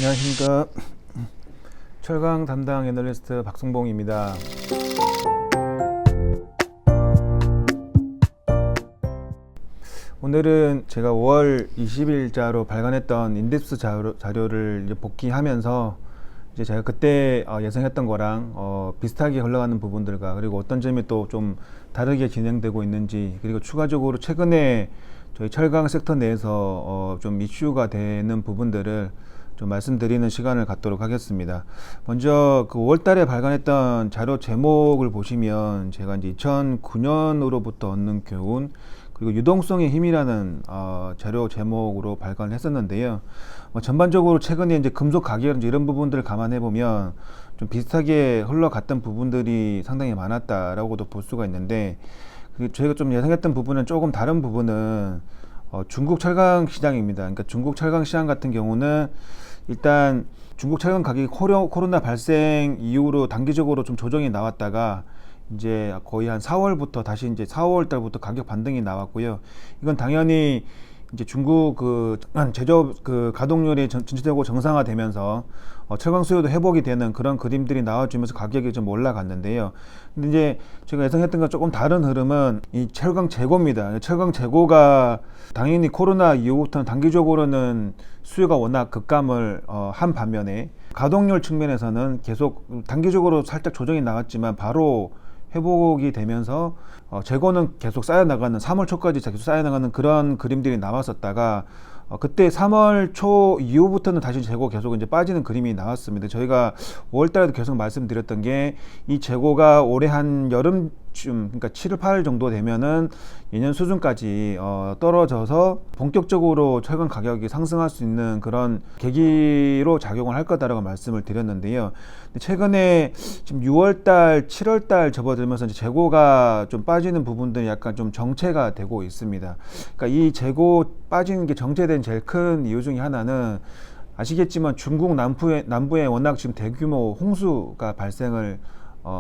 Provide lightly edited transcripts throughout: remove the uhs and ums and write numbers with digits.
안녕하십니까. 철강 담당 애널리스트 박성봉입니다. 오늘은 제가 5월 20일자로 발간했던 인덱스 자료를 이제 복귀하면서 이제 제가 그때 예상했던 거랑 비슷하게 흘러가는 부분들과, 그리고 어떤 점이 또 좀 다르게 진행되고 있는지, 그리고 추가적으로 최근에 저희 철강 섹터 내에서 좀 이슈가 되는 부분들을 좀 말씀드리는 시간을 갖도록 하겠습니다. 먼저 그 5월 달에 발간했던 자료 제목을 보시면 제가 이제 2009년으로부터 얻는 교훈, 그리고 유동성의 힘이라는 자료 제목으로 발간을 했었는데요. 전반적으로 최근에 이제 금속 가격 이런 부분들을 감안해 보면 좀 비슷하게 흘러갔던 부분들이 상당히 많았다라고도 볼 수가 있는데, 저희가 좀 예상했던 부분은 조금 다른 부분은 중국 철강 시장입니다. 그러니까 중국 철강 시장 같은 경우는 일단 중국 철강 가격이 코로나 발생 이후로 단기적으로 좀 조정이 나왔다가 이제 거의 한 4월부터 다시 이제 4월 달부터 가격 반등이 나왔고요. 이건 당연히 이제 중국 제조업 가동률이 전체적으로 정상화되면서 철강 수요도 회복이 되는 그런 그림들이 나와주면서 가격이 좀 올라갔는데요. 근데 이제 제가 예상했던 건 조금 다른 흐름은 이 철강 재고입니다. 철강 재고가 당연히 코로나 이후부터는 단기적으로는 수요가 워낙 급감을 한 반면에 가동률 측면에서는 계속 단기적으로 살짝 조정이 나왔지만 바로 회복이 되면서 재고는 계속 쌓여나가는, 3월 초까지 계속 쌓여나가는 그런 그림들이 나왔었다가 그때 3월 초 이후부터는 다시 재고 계속 이제 빠지는 그림이 나왔습니다. 저희가 5월 달에도 계속 말씀드렸던 게 이 재고가 올해 한 여름쯤, 그러니까 7월 8월 정도 되면은 예년 수준까지 떨어져서 본격적으로 철강 가격이 상승할 수 있는 그런 계기로 작용을 할 거다라고 말씀을 드렸는데요. 최근에 지금 6월 달, 7월 달 접어들면서 이제 재고가 좀 빠지는 부분들이 약간 좀 정체가 되고 있습니다. 그러니까 이 재고 빠지는 게 정체된 제일 큰 이유 중에 하나는 아시겠지만 중국 남부에 워낙 지금 대규모 홍수가 발생을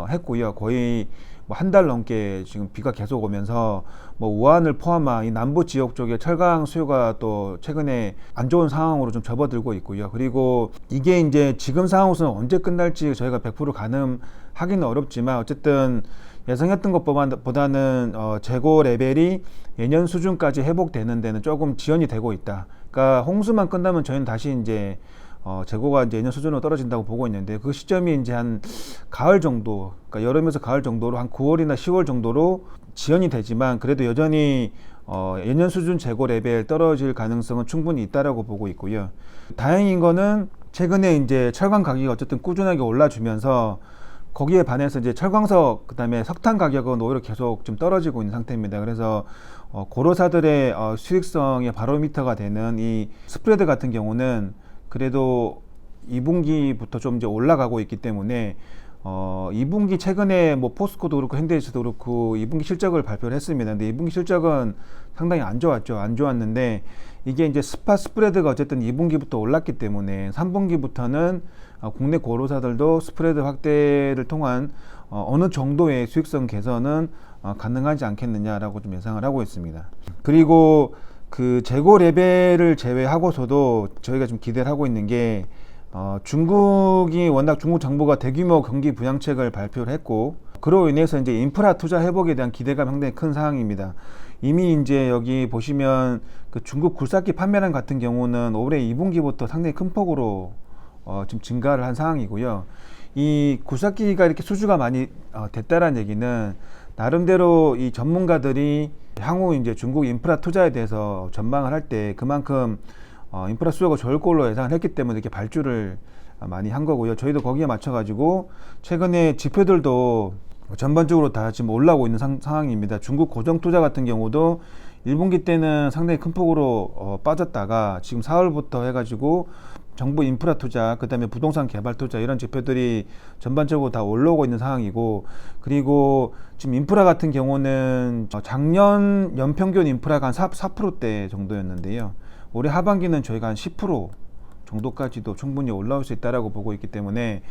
했고요. 거의 뭐 한 달 넘게 지금 비가 계속 오면서 뭐 우한을 포함한 이 남부 지역 쪽에 철강 수요가 또 최근에 안 좋은 상황으로 좀 접어들고 있고요. 그리고 이게 이제 지금 상황으로서는 언제 끝날지 저희가 100% 가늠하기는 어렵지만 어쨌든 예상했던 것보다는 재고 레벨이 예년 수준까지 회복되는 데는 조금 지연이 되고 있다. 그러니까 홍수만 끝나면 저희는 다시 이제 재고가 이제 예년 수준으로 떨어진다고 보고 있는데, 그 시점이 이제 한 가을 정도, 그러니까 여름에서 가을 정도로 한 9월이나 10월 정도로 지연이 되지만 그래도 여전히 예년 수준 재고 레벨 떨어질 가능성은 충분히 있다라고 보고 있고요. 다행인 거는 최근에 이제 철강 가격이 어쨌든 꾸준하게 올라주면서 거기에 반해서 이제 철광석, 그다음에 석탄 가격은 오히려 계속 좀 떨어지고 있는 상태입니다. 그래서 고로사들의 수익성의 바로미터가 되는 이 스프레드 같은 경우는 그래도 2분기부터 좀 이제 올라가고 있기 때문에 2분기 최근에 뭐 포스코도 그렇고 현대에서도 그렇고 2분기 실적을 발표를 했습니다. 근데 2분기 실적은 상당히 안 좋았는데 이게 이제 스팟 스프레드가 어쨌든 2분기부터 올랐기 때문에 3분기부터는 국내 고로사들도 스프레드 확대를 통한 어느 정도의 수익성 개선은 가능하지 않겠느냐라고 좀 예상을 하고 있습니다. 그리고 그 재고 레벨을 제외하고서도 저희가 좀 기대를 하고 있는 게 중국이 워낙 중국 정부가 대규모 경기 부양책을 발표를 했고, 그로 인해서 이제 인프라 투자 회복에 대한 기대가 상당히 큰 상황입니다. 이미 이제 여기 보시면 그 중국 굴삭기 판매량 같은 경우는 올해 2분기부터 상당히 큰 폭으로 좀 증가를 한 상황이고요. 이 굴삭기가 이렇게 수주가 많이 됐다라는 얘기는 나름대로 이 전문가들이 향후 이제 중국 인프라 투자에 대해서 전망을 할 때 그만큼 인프라 수요가 좋을 걸로 예상을 했기 때문에 이렇게 발주를 많이 한 거고요. 저희도 거기에 맞춰가지고 최근에 지표들도 전반적으로 다 지금 올라오고 있는 상황입니다. 중국 고정 투자 같은 경우도 1분기 때는 상당히 큰 폭으로 빠졌다가 지금 4월부터 해가지고 정부 인프라 투자, 그 다음에 부동산 개발 투자, 이런 지표들이 전반적으로 다 올라오고 있는 상황이고, 그리고 지금 인프라 같은 경우는 작년 연평균 인프라가 한 4%대 정도였는데요. 올해 하반기는 저희가 한 10% 정도까지도 충분히 올라올 수 있다라고 보고 있기 때문에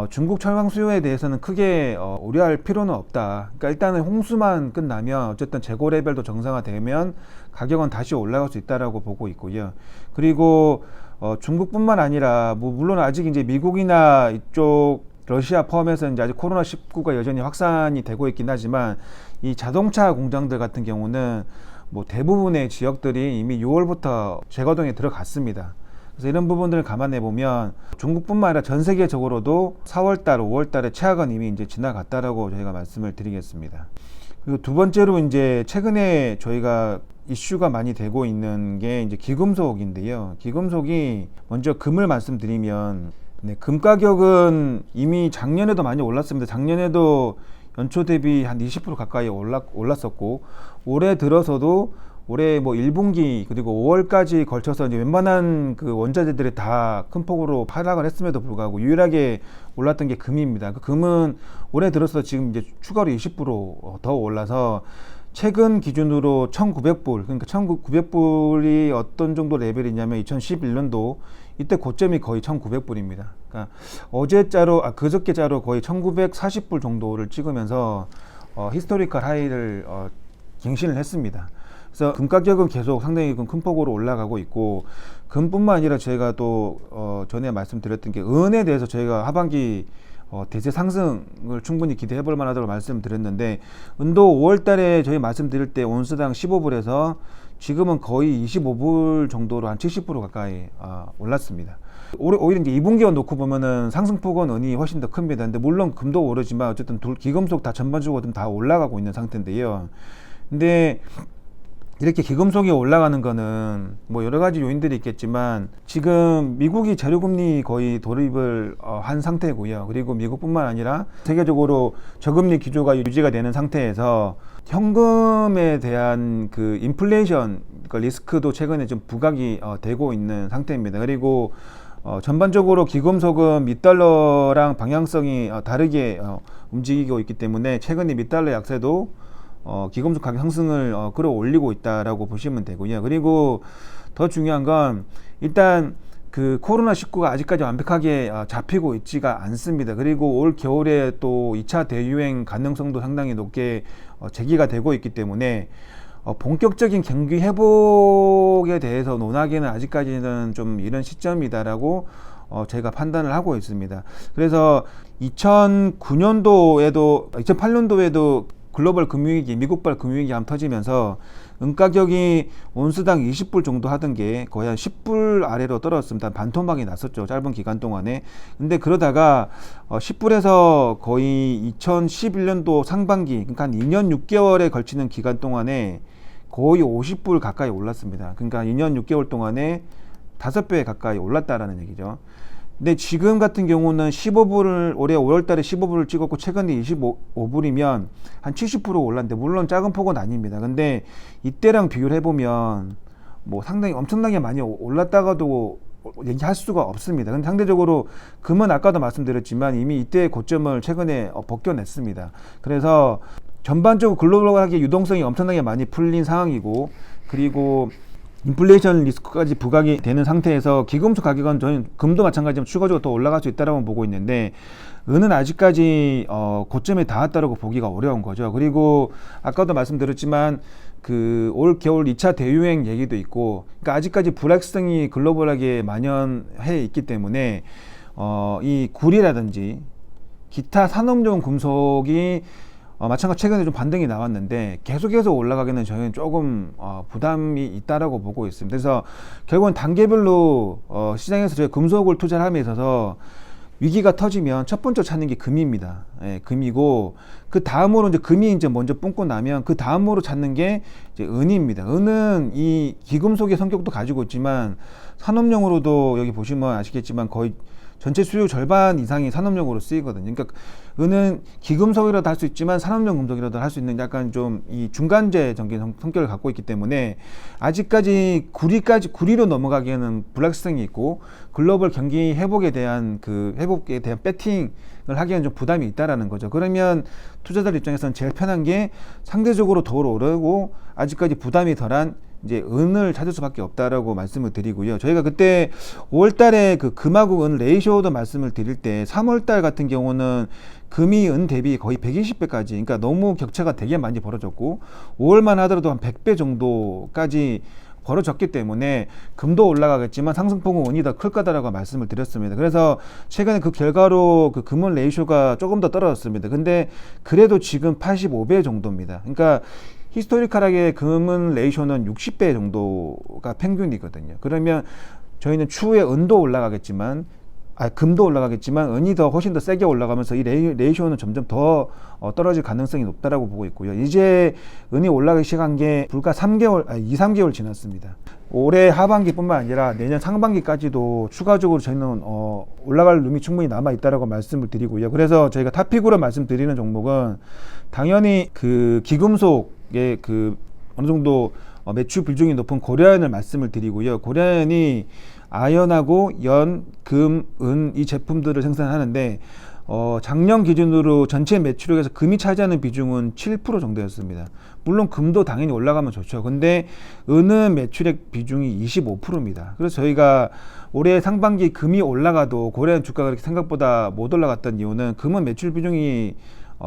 중국 철강 수요에 대해서는 크게 우려할 필요는 없다. 그러니까 일단은 홍수만 끝나면 어쨌든 재고 레벨도 정상화되면 가격은 다시 올라갈 수 있다라고 보고 있고요. 그리고 중국뿐만 아니라 뭐 물론 아직 이제 미국이나 이쪽 러시아 포함해서 이제 아직 코로나19가 여전히 확산이 되고 있긴 하지만 이 자동차 공장들 같은 경우는 뭐 대부분의 지역들이 이미 6월부터 재가동에 들어갔습니다. 그래서 이런 부분들을 감안해 보면 중국뿐만 아니라 전 세계적으로도 4월달, 5월달에 최악은 이미 이제 지나갔다라고 저희가 말씀을 드리겠습니다. 그리고 두 번째로 이제 최근에 저희가 이슈가 많이 되고 있는 게 이제 기금속인데요. 기금속이 먼저 금을 말씀드리면 네, 금 가격은 이미 작년에도 많이 올랐습니다. 작년에도 연초 대비 한 20% 가까이 올랐었고 올해 들어서도 올해 뭐 1분기 그리고 5월까지 걸쳐서 이제 웬만한 그 원자재들이 다 큰 폭으로 하락을 했음에도 불구하고 유일하게 올랐던 게 금입니다. 그 금은 올해 들어서 지금 이제 추가로 20%더 올라서 최근 기준으로 1,900불, 그러니까 1,900불이 어떤 정도 레벨이냐면 2011년도 이때 고점이 거의 1,900불입니다. 그러니까 그저께자로 거의 1,940불 정도를 찍으면서 히스토리컬 하이를 갱신을 했습니다. 그래서 금 가격은 계속 상당히 큰 폭으로 올라가고 있고 금뿐만 아니라 저희가 또 전에 말씀드렸던 게 은에 대해서 저희가 하반기 대세 상승을 충분히 기대해 볼 만하다고 말씀드렸는데 은도 5월 달에 저희 말씀드릴 때 온스당 15불에서 지금은 거의 25불 정도로 한 70% 가까이 올랐습니다. 오히려 이제 2분기와 놓고 보면은 상승폭은 은이 훨씬 더 큽니다. 근데 물론 금도 오르지만 어쨌든 기금속 다 전반적으로 다 올라가고 있는 상태인데요. 근데 이렇게 기금속이 올라가는 거는 뭐 여러 가지 요인들이 있겠지만 지금 미국이 재료금리 거의 돌입을 한 상태고요. 그리고 미국뿐만 아니라 세계적으로 저금리 기조가 유지가 되는 상태에서 현금에 대한 그 인플레이션 리스크도 최근에 좀 부각이 되고 있는 상태입니다. 그리고 전반적으로 기금속은 미달러랑 방향성이 다르게 움직이고 있기 때문에 최근에 미달러 약세도 기금속 가격 상승을 끌어올리고 있다라고 보시면 되고요. 그리고 더 중요한 건 일단 그 코로나19가 아직까지 완벽하게 잡히고 있지가 않습니다. 그리고 올 겨울에 또 2차 대유행 가능성도 상당히 높게 제기가 되고 있기 때문에 본격적인 경기 회복에 대해서 논하기는 아직까지는 좀 이른 시점이다라고 제가 판단을 하고 있습니다. 그래서 2008년도에도 글로벌 금융위기, 미국발 금융위기 한번 터지면서 은 가격이 온스당 20불 정도 하던 게 거의 한 10불 아래로 떨어졌습니다. 반토막이 났었죠. 짧은 기간 동안에. 근데 그러다가 10불에서 거의 2011년도 상반기, 그러니까 한 2년 6개월에 걸치는 기간 동안에 거의 50불 가까이 올랐습니다. 그러니까 2년 6개월 동안에 5배 가까이 올랐다라는 얘기죠. 근데 지금 같은 경우는 15불을 올해 5월달에 15불을 찍었고 최근에 25불이면 한 70% 올랐는데 물론 작은 폭은 아닙니다. 근데 이때랑 비교를 해보면 뭐 상당히 엄청나게 많이 올랐다가도 얘기할 수가 없습니다. 근데 상대적으로 금은 아까도 말씀드렸지만 이미 이때의 고점을 최근에 벗겨냈습니다. 그래서 전반적으로 글로벌하게 유동성이 엄청나게 많이 풀린 상황이고 그리고 인플레이션 리스크까지 부각이 되는 상태에서 기금속 가격은 저는 금도 마찬가지지만 추가적으로 더 올라갈 수 있다고 보고 있는데 은은 아직까지 고점에 닿았다고 보기가 어려운 거죠. 그리고 아까도 말씀드렸지만 그 올 겨울 2차 대유행 얘기도 있고 그러니까 아직까지 불확실성이 글로벌하게 만연해 있기 때문에 이 구리라든지 기타 산업용 금속이 마찬가지 최근에 좀 반등이 나왔는데 계속해서 올라가기는 저희는 조금 부담이 있다라고 보고 있습니다. 그래서 결국은 단계별로 시장에서 저희 금속을 투자를 함에 있어서 위기가 터지면 첫 번째 찾는 게 금입니다. 예, 금이고 그 다음으로 이제 금이 이제 먼저 뿜고 나면 그 다음으로 찾는 게 이제 은입니다. 은은 이 기금속의 성격도 가지고 있지만 산업용으로도 여기 보시면 아시겠지만 거의 전체 수요 절반 이상이 산업용으로 쓰이거든요. 그러니까 은은 기금속이라도 할 수 있지만 산업용 금속이라도 할 수 있는 약간 좀 이 중간재적인 성격을 갖고 있기 때문에 아직까지 구리로 넘어가기에는 불확실성이 있고 글로벌 경기 회복에 대한 배팅을 하기에는 좀 부담이 있다라는 거죠. 그러면 투자자들 입장에서는 제일 편한 게 상대적으로 더 오르고 아직까지 부담이 덜한 이제 은을 찾을 수밖에 없다라고 말씀을 드리고요. 저희가 그때 5월달에 그 금하고 은 레이쇼도 말씀을 드릴 때 3월달 같은 경우는 금이 은 대비 거의 120배까지, 그러니까 너무 격차가 되게 많이 벌어졌고 5월만 하더라도 한 100배 정도까지 벌어졌기 때문에 금도 올라가겠지만 상승폭은 원이 더 클 거다라고 말씀을 드렸습니다. 그래서 최근에 그 결과로 그 금원 레이쇼가 조금 더 떨어졌습니다. 근데 그래도 지금 85배 정도입니다. 그러니까 히스토리컬하게 금은 레이쇼는 60배 정도가 평균이거든요. 그러면 저희는 추후에 은도 올라가겠지만 금도 올라가겠지만 은이 더 훨씬 더 세게 올라가면서 이 레이쇼는 점점 더 떨어질 가능성이 높다라고 보고 있고요. 이제 은이 올라가기 시작한 게 불과 2-3개월 지났습니다. 올해 하반기뿐만 아니라 내년 상반기까지도 추가적으로 저희는 올라갈 룸이 충분히 남아 있다라고 말씀을 드리고요. 그래서 저희가 탑픽으로 말씀드리는 종목은 당연히 그 기금속의 그 어느 정도 매출 비중이 높은 고려아연을 말씀을 드리고요. 고려아연이 아연하고 연, 금, 은 이 제품들을 생산하는데 작년 기준으로 전체 매출액에서 금이 차지하는 비중은 7% 정도였습니다. 물론 금도 당연히 올라가면 좋죠. 근데 은은 매출액 비중이 25%입니다. 그래서 저희가 올해 상반기 금이 올라가도 고려아연 주가가 그렇게 생각보다 못 올라갔던 이유는 금은 매출 비중이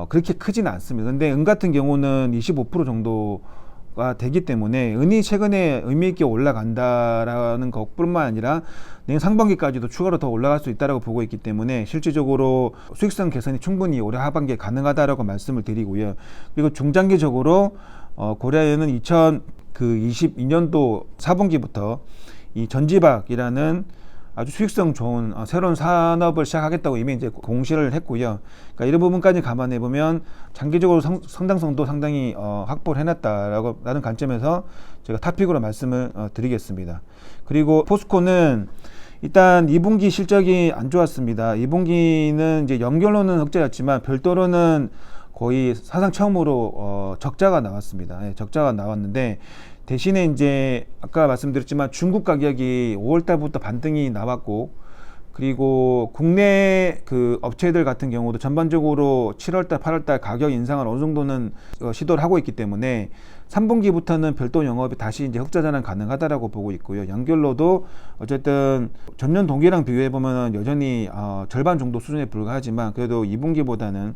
그렇게 크지는 않습니다. 근데 은 같은 경우는 25% 정도가 되기 때문에 은이 최근에 의미 있게 올라간다라는 것뿐만 아니라 내년 상반기까지도 추가로 더 올라갈 수 있다고 보고 있기 때문에 실질적으로 수익성 개선이 충분히 올해 하반기에 가능하다라고 말씀을 드리고요. 그리고 중장기적으로 고려아연은 2022년도 4분기부터 이 전지박이라는 아주 수익성 좋은 새로운 산업을 시작하겠다고 이미 이제 공시를 했고요. 그러니까 이런 부분까지 감안해 보면 장기적으로 성장성도 상당히 확보를 해놨다라는 관점에서 제가 탑픽으로 말씀을 드리겠습니다. 그리고 포스코는 일단 2분기 실적이 안 좋았습니다. 2분기는 이제 연결로는 흑자였지만 별도로는 거의 사상 처음으로 적자가 나왔습니다. 네, 적자가 나왔는데 대신에 이제 아까 말씀드렸지만 중국 가격이 5월 달부터 반등이 나왔고, 그리고 국내 그 업체들 같은 경우도 전반적으로 7월 달, 8월 달 가격 인상을 어느 정도는 시도를 하고 있기 때문에 3분기부터는 별도 영업이 다시 이제 흑자 전환 가능하다라고 보고 있고요. 연결로도 어쨌든 전년 동기랑 비교해 보면 여전히 절반 정도 수준에 불과하지만 그래도 2분기보다는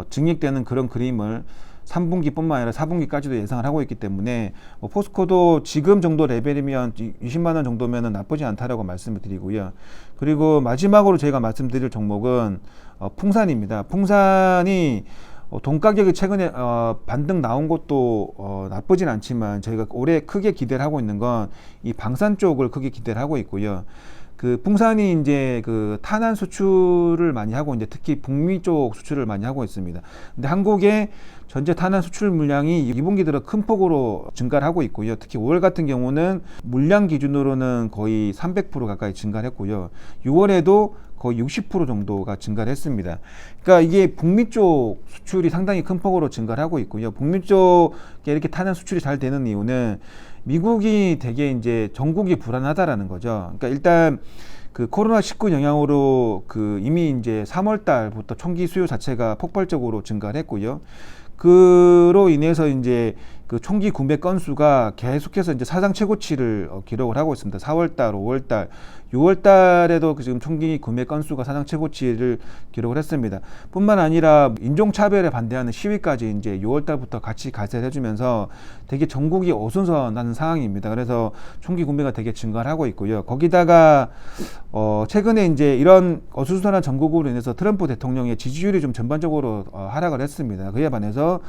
증액되는 그런 그림을 3분기뿐만 아니라 4분기까지도 예상을 하고 있기 때문에 포스코도 지금 정도 레벨이면 20만 원 정도면 나쁘지 않다라고 말씀을 드리고요. 그리고 마지막으로 제가 말씀드릴 종목은 풍산입니다. 풍산이 돈 가격이 최근에 반등 나온 것도 나쁘진 않지만 저희가 올해 크게 기대를 하고 있는 건 이 방산 쪽을 크게 기대를 하고 있고요. 그 풍산이 이제 그 탄환 수출을 많이 하고 이제 특히 북미 쪽 수출을 많이 하고 있습니다. 근데 한국의 전체 탄환 수출 물량이 2분기 들어 큰 폭으로 증가를 하고 있고요. 특히 5월 같은 경우는 물량 기준으로는 거의 300% 가까이 증가를 했고요. 6월에도 거의 60% 정도가 증가를 했습니다. 그러니까 이게 북미 쪽 수출이 상당히 큰 폭으로 증가를 하고 있고요. 북미 쪽에 이렇게 탄환 수출이 잘 되는 이유는 미국이 되게 이제 전국이 불안하다라는 거죠. 그러니까 일단 그 코로나19 영향으로 그 이미 이제 3월 달부터 총기 수요 자체가 폭발적으로 증가를 했고요. 그로 인해서 이제 그 총기 구매 건수가 계속해서 이제 사상 최고치를 기록을 하고 있습니다. 4월 달, 5월 달, 6월 달에도 지금 총기 구매 건수가 사상 최고치를 기록을 했습니다. 뿐만 아니라 인종차별에 반대하는 시위까지 이제 6월 달부터 같이 가세를 해주면서 되게 전국이 어수선하는 상황입니다. 그래서 총기 구매가 되게 증가를 하고 있고요. 거기다가 최근에 이제 이런 어수선한 전국으로 인해서 트럼프 대통령의 지지율이 좀 전반적으로 하락을 했습니다. 그에 반해서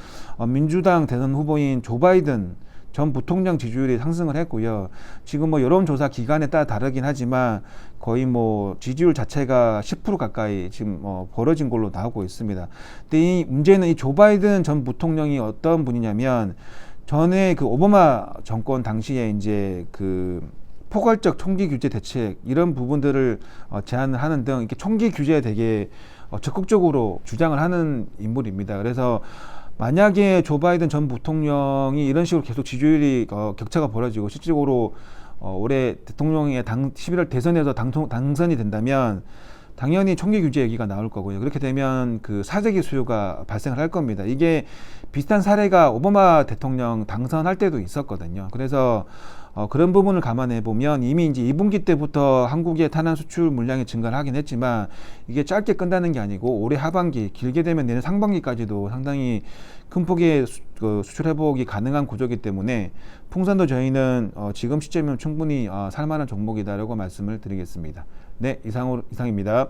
민주당 대선 후보인 조 바이든 전 부통령 지지율이 상승을 했고요. 지금 뭐 여론조사 기간에 따라 다르긴 하지만 거의 뭐 지지율 자체가 10% 가까이 지금 벌어진 걸로 나오고 있습니다. 근데 이 문제는 이 조 바이든 전 부통령이 어떤 분이냐면 전에 그 오바마 정권 당시에 이제 그 포괄적 총기 규제 대책 이런 부분들을 제안을 하는 등 이렇게 총기 규제에 되게 적극적으로 주장을 하는 인물입니다. 그래서 만약에 조 바이든 전 부통령이 이런 식으로 계속 지지율이 격차가 벌어지고 실질적으로 올해 대통령의 11월 대선에서 당선이 된다면 당연히 총기 규제 얘기가 나올 거고요. 그렇게 되면 그 사재기 수요가 발생을 할 겁니다. 이게 비슷한 사례가 오바마 대통령 당선할 때도 있었거든요. 그래서 그런 부분을 감안해 보면 이미 이제 2분기 때부터 한국의 탄환 수출 물량이 증가를 하긴 했지만 이게 짧게 끝나는 게 아니고 올해 하반기, 길게 되면 내년 상반기까지도 상당히 큰 폭의 수출 회복이 가능한 구조이기 때문에 풍선도 저희는 지금 시점이면 충분히 살만한 종목이다라고 말씀을 드리겠습니다. 네, 이상입니다.